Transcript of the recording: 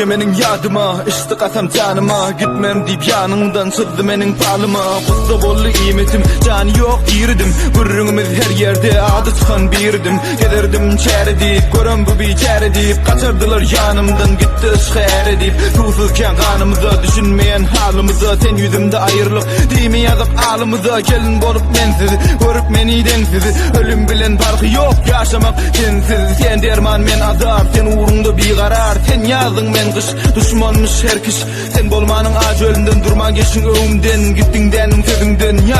gece menin yadıma, içti kasam canıma, gitmem deyip yanından sızdı menin balıma. Kutlu bollu imetim, canı yok girdim, gurrunumuz her yerde adı çıkan birdim. Giderdim çare deyip, görem bu bir çare deyip, kaçırdılar yanımdan gitti ışkı deyip. Tuzulken kanımıza, düşünmeyen halımıza, sen yüzümde ayrılık deyimi yazıp alımıza. Gelin bolup mensiz, görüp meni densiz, ölüm bilen farkı yok yaşamak sensiz. Sen derman men azap, sen uğrunda bir karar, sen yazdın men kış, düşmanmış her kış. Sen bolmanın acı ölümden, durma geçin öğümden, gittin denin sözünden yaş.